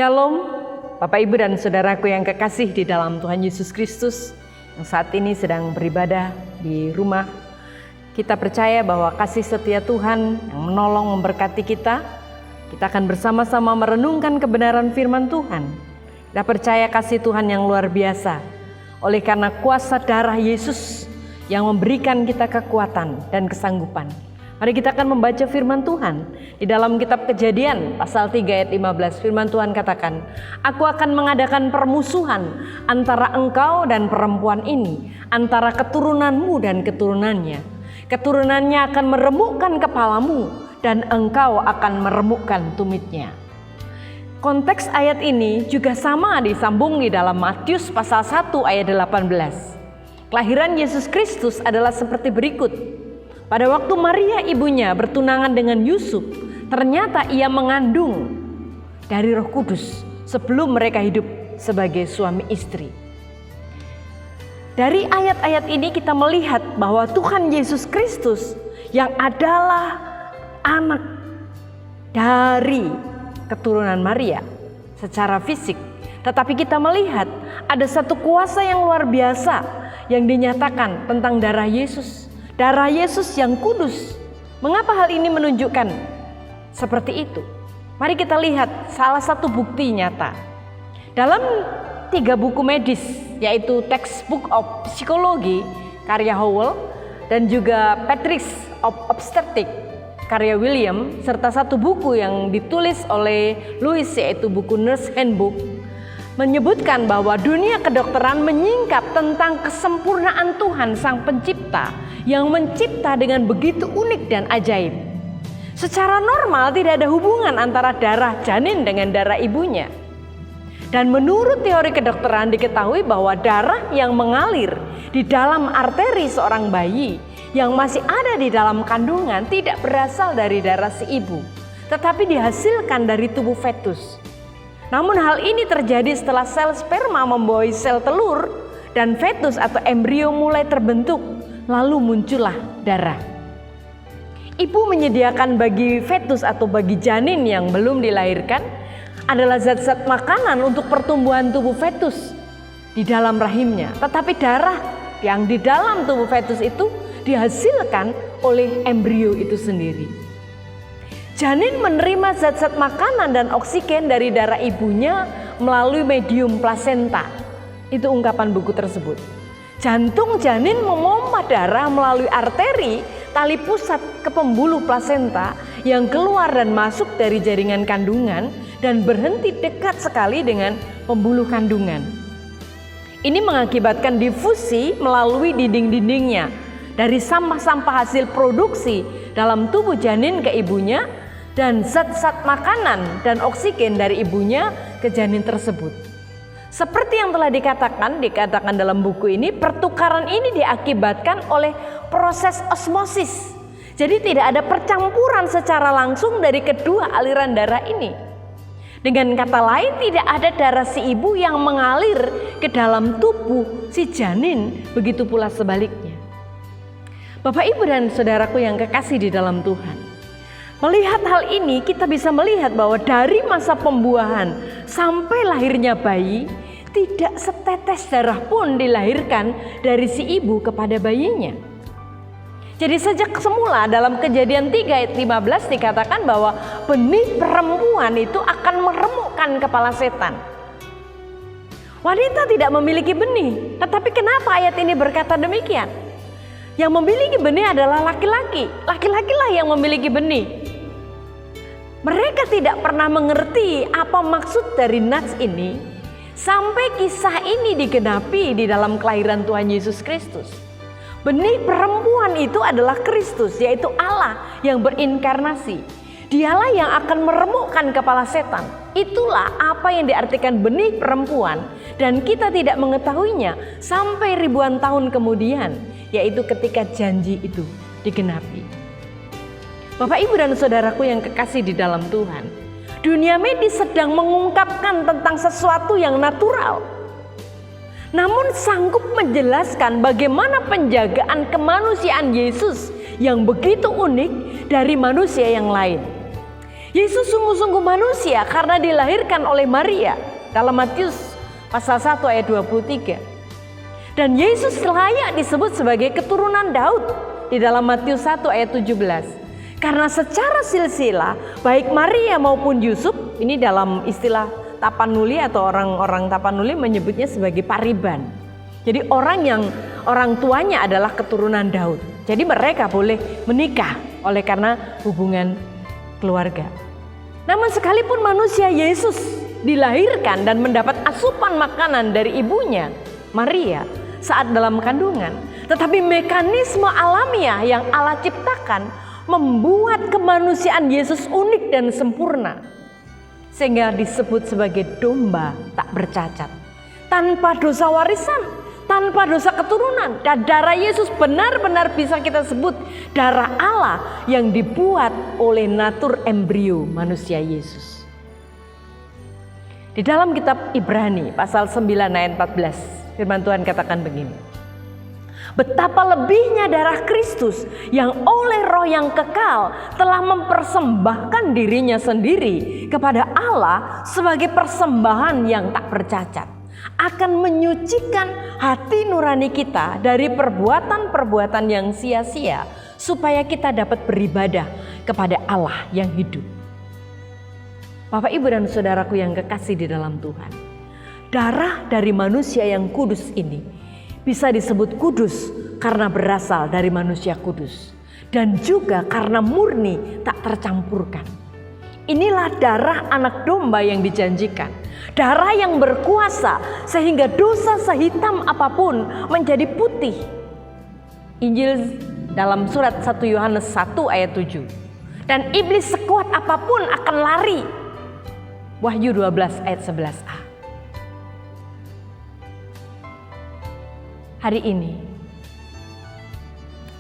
Shalom, Bapak Ibu dan Saudaraku yang kekasih di dalam Tuhan Yesus Kristus yang saat ini sedang beribadah di rumah. Kita percaya bahwa kasih setia Tuhan yang menolong memberkati kita. Kita akan bersama-sama merenungkan kebenaran firman Tuhan. Kita percaya kasih Tuhan yang luar biasa. Oleh karena kuasa darah Yesus yang memberikan kita kekuatan dan kesanggupan. Mari kita akan membaca firman Tuhan. Di dalam kitab Kejadian pasal 3 ayat 15 firman Tuhan katakan, "Aku akan mengadakan permusuhan antara engkau dan perempuan ini, antara keturunanmu dan keturunannya. Keturunannya akan meremukkan kepalamu dan engkau akan meremukkan tumitnya." Konteks ayat ini juga sama disambung di dalam Matius pasal 1 ayat 18. Kelahiran Yesus Kristus adalah seperti berikut. Pada waktu Maria ibunya bertunangan dengan Yusuf, ternyata ia mengandung dari Roh Kudus sebelum mereka hidup sebagai suami istri. Dari ayat-ayat ini kita melihat bahwa Tuhan Yesus Kristus yang adalah anak dari keturunan Maria secara fisik. Tetapi kita melihat ada satu kuasa yang luar biasa yang dinyatakan tentang darah Yesus. Darah Yesus yang kudus. Mengapa hal ini menunjukkan seperti itu? Mari kita lihat salah satu bukti nyata. Dalam 3 buku medis, yaitu Textbook of Psychology karya Howell dan juga Patrick of Obstetrics karya William, serta satu buku yang ditulis oleh Louis, yaitu buku Nurse Handbook, menyebutkan bahwa dunia kedokteran menyingkap tentang kesempurnaan Tuhan Sang Pencipta yang mencipta dengan begitu unik dan ajaib. Secara normal tidak ada hubungan antara darah janin dengan darah ibunya. Dan menurut teori kedokteran diketahui bahwa darah yang mengalir di dalam arteri seorang bayi yang masih ada di dalam kandungan tidak berasal dari darah si ibu, tetapi dihasilkan dari tubuh fetus. Namun hal ini terjadi setelah sel sperma membawa sel telur dan fetus atau embrio mulai terbentuk, lalu muncullah darah. Ibu menyediakan bagi fetus atau bagi janin yang belum dilahirkan adalah zat-zat makanan untuk pertumbuhan tubuh fetus di dalam rahimnya. Tetapi darah yang di dalam tubuh fetus itu dihasilkan oleh embrio itu sendiri. Janin menerima zat-zat makanan dan oksigen dari darah ibunya melalui medium plasenta. Itu ungkapan buku tersebut. Jantung janin memompa darah melalui arteri tali pusat ke pembuluh plasenta yang keluar dan masuk dari jaringan kandungan dan berhenti dekat sekali dengan pembuluh kandungan. Ini mengakibatkan difusi melalui dinding-dindingnya dari sampah-sampah hasil produksi dalam tubuh janin ke ibunya dan zat-zat makanan dan oksigen dari ibunya ke janin tersebut. Seperti yang telah dikatakan dalam buku ini, pertukaran ini diakibatkan oleh proses osmosis. Jadi tidak ada percampuran secara langsung dari kedua aliran darah ini. Dengan kata lain, tidak ada darah si ibu yang mengalir ke dalam tubuh si janin, begitu pula sebaliknya. Bapak, Ibu dan Saudaraku yang kekasih di dalam Tuhan, melihat hal ini kita bisa melihat bahwa dari masa pembuahan sampai lahirnya bayi, tidak setetes darah pun dilahirkan dari si ibu kepada bayinya. Jadi sejak semula dalam Kejadian 3 ayat 15 dikatakan bahwa benih perempuan itu akan meremukkan kepala setan. Wanita tidak memiliki benih, tetapi kenapa ayat ini berkata demikian? Yang memiliki benih adalah laki-laki. Laki-laki lah yang memiliki benih. Mereka tidak pernah mengerti apa maksud dari nats ini sampai kisah ini digenapi di dalam kelahiran Tuhan Yesus Kristus. Benih perempuan itu adalah Kristus, yaitu Allah yang berinkarnasi. Dialah yang akan meremukkan kepala setan. Itulah apa yang diartikan benih perempuan, dan kita tidak mengetahuinya sampai ribuan tahun kemudian, yaitu ketika janji itu digenapi. Bapak, Ibu dan Saudaraku yang kekasih di dalam Tuhan, dunia medis sedang mengungkapkan tentang sesuatu yang natural, namun sanggup menjelaskan bagaimana penjagaan kemanusiaan Yesus yang begitu unik dari manusia yang lain. Yesus sungguh-sungguh manusia karena dilahirkan oleh Maria dalam Matius pasal 1 ayat 23. Dan Yesus layak disebut sebagai keturunan Daud di dalam Matius 1 ayat 17. Karena secara silsilah baik Maria maupun Yusuf, ini dalam istilah Tapanuli atau orang-orang Tapanuli menyebutnya sebagai pariban. Jadi orang tuanya adalah keturunan Daud. Jadi mereka boleh menikah oleh karena hubungan keluarga. Namun sekalipun manusia Yesus dilahirkan dan mendapat asupan makanan dari ibunya Maria saat dalam kandungan, tetapi mekanisme alamiah yang Allah ciptakan membuat kemanusiaan Yesus unik dan sempurna, sehingga disebut sebagai domba tak bercacat, tanpa dosa warisan, tanpa dosa keturunan. Dan darah Yesus benar-benar bisa kita sebut darah Allah yang dibuat oleh natur embrio manusia Yesus. Di dalam kitab Ibrani pasal 9 ayat 14, firman Tuhan katakan begini. Betapa lebihnya darah Kristus yang oleh roh yang kekal telah mempersembahkan dirinya sendiri kepada Allah sebagai persembahan yang tak bercacat, akan menyucikan hati nurani kita dari perbuatan-perbuatan yang sia-sia, supaya kita dapat beribadah kepada Allah yang hidup. Bapak, Ibu, dan saudaraku yang kekasih di dalam Tuhan, darah dari manusia yang kudus ini bisa disebut kudus karena berasal dari manusia kudus, dan juga karena murni tak tercampurkan. Inilah darah anak domba yang dijanjikan, darah yang berkuasa sehingga dosa sehitam apapun menjadi putih. Injil dalam surat 1 Yohanes 1 ayat 7. Dan iblis sekuat apapun akan lari. Wahyu 12 ayat 11a. Hari ini,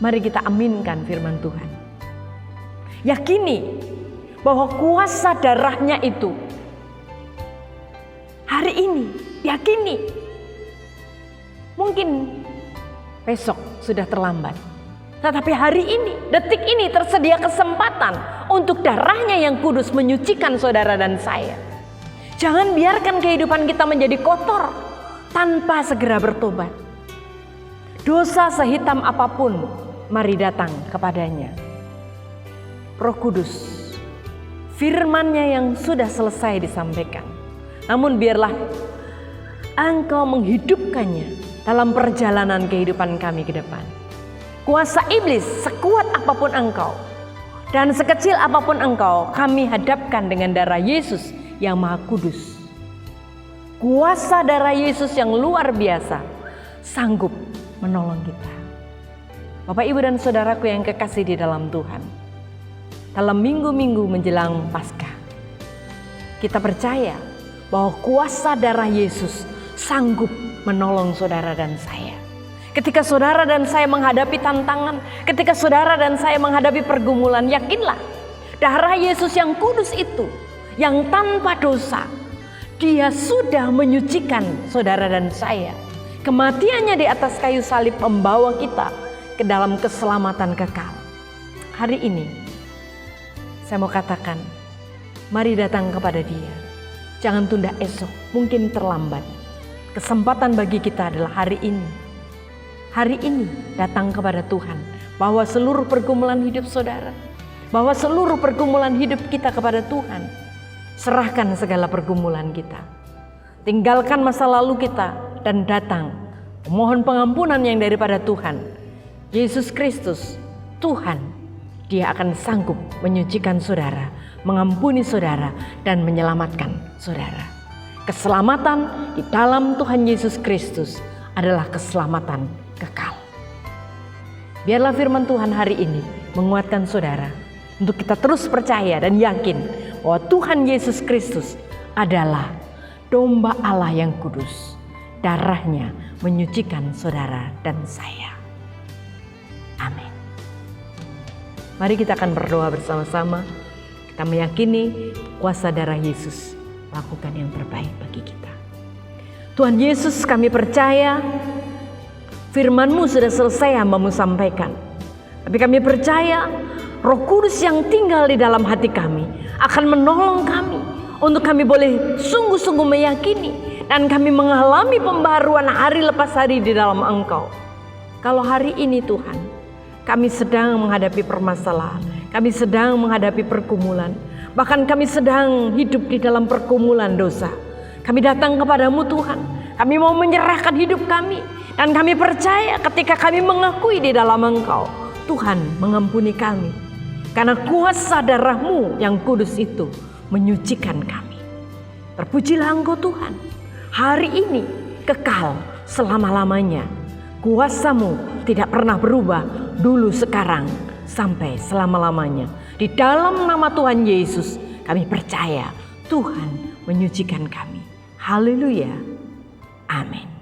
mari kita aminkan firman Tuhan. Yakini bahwa kuasa darahnya itu, hari ini, yakini. Mungkin besok sudah terlambat, tetapi hari ini, detik ini tersedia kesempatan untuk darahnya yang kudus menyucikan saudara dan saya. Jangan biarkan kehidupan kita menjadi kotor tanpa segera bertobat. Dosa sehitam apapun, mari datang kepadanya. Roh Kudus, firman-Nya yang sudah selesai disampaikan, namun biarlah Engkau menghidupkannya dalam perjalanan kehidupan kami ke depan. Kuasa iblis sekuat apapun engkau dan sekecil apapun engkau, kami hadapkan dengan darah Yesus yang Maha Kudus. Kuasa darah Yesus yang luar biasa sanggup menolong kita. Bapak, Ibu, dan saudaraku yang kekasih di dalam Tuhan, dalam minggu-minggu menjelang Paskah, kita percaya bahwa kuasa darah Yesus sanggup menolong saudara dan saya. Ketika saudara dan saya menghadapi tantangan, ketika saudara dan saya menghadapi pergumulan, yakinlah darah Yesus yang kudus itu, yang tanpa dosa, Dia sudah menyucikan saudara dan saya. Kematiannya di atas kayu salib membawa kita ke dalam keselamatan kekal. Hari ini saya mau katakan, mari datang kepada Dia. Jangan tunda esok, mungkin terlambat. Kesempatan bagi kita adalah hari ini. Hari ini datang kepada Tuhan, bahwa seluruh pergumulan hidup saudara, bahwa seluruh pergumulan hidup kita kepada Tuhan. Serahkan segala pergumulan kita, tinggalkan masa lalu kita, dan datang mohon pengampunan yang daripada Tuhan Yesus Kristus. Tuhan, Dia akan sanggup menyucikan saudara, mengampuni saudara, dan menyelamatkan saudara. Keselamatan di dalam Tuhan Yesus Kristus adalah keselamatan kekal. Biarlah firman Tuhan hari ini menguatkan saudara untuk kita terus percaya dan yakin bahwa Tuhan Yesus Kristus adalah domba Allah yang kudus. Darahnya menyucikan saudara dan saya. Amin. Mari kita akan berdoa bersama-sama. Kita meyakini kuasa darah Yesus lakukan yang terbaik bagi kita. Tuhan Yesus, kami percaya firman-Mu sudah selesai hamba-Mu sampaikan. Tapi kami percaya Roh Kudus yang tinggal di dalam hati kami akan menolong kami untuk kami boleh sungguh-sungguh meyakini dan kami mengalami pembaruan hari lepas hari di dalam Engkau. Kalau hari ini Tuhan, kami sedang menghadapi permasalahan, kami sedang menghadapi pergumulan, bahkan kami sedang hidup di dalam pergumulan dosa. Kami datang kepadamu Tuhan, kami mau menyerahkan hidup kami, dan kami percaya ketika kami mengakui di dalam Engkau, Tuhan mengampuni kami. Karena kuasa darah-Mu yang kudus itu menyucikan kami. Terpujilah Engkau Tuhan, hari ini kekal selama-lamanya. Kuasa-Mu tidak pernah berubah, dulu, sekarang, sampai selama-lamanya. Di dalam nama Tuhan Yesus kami percaya Tuhan menyucikan kami. Haleluya. Amin.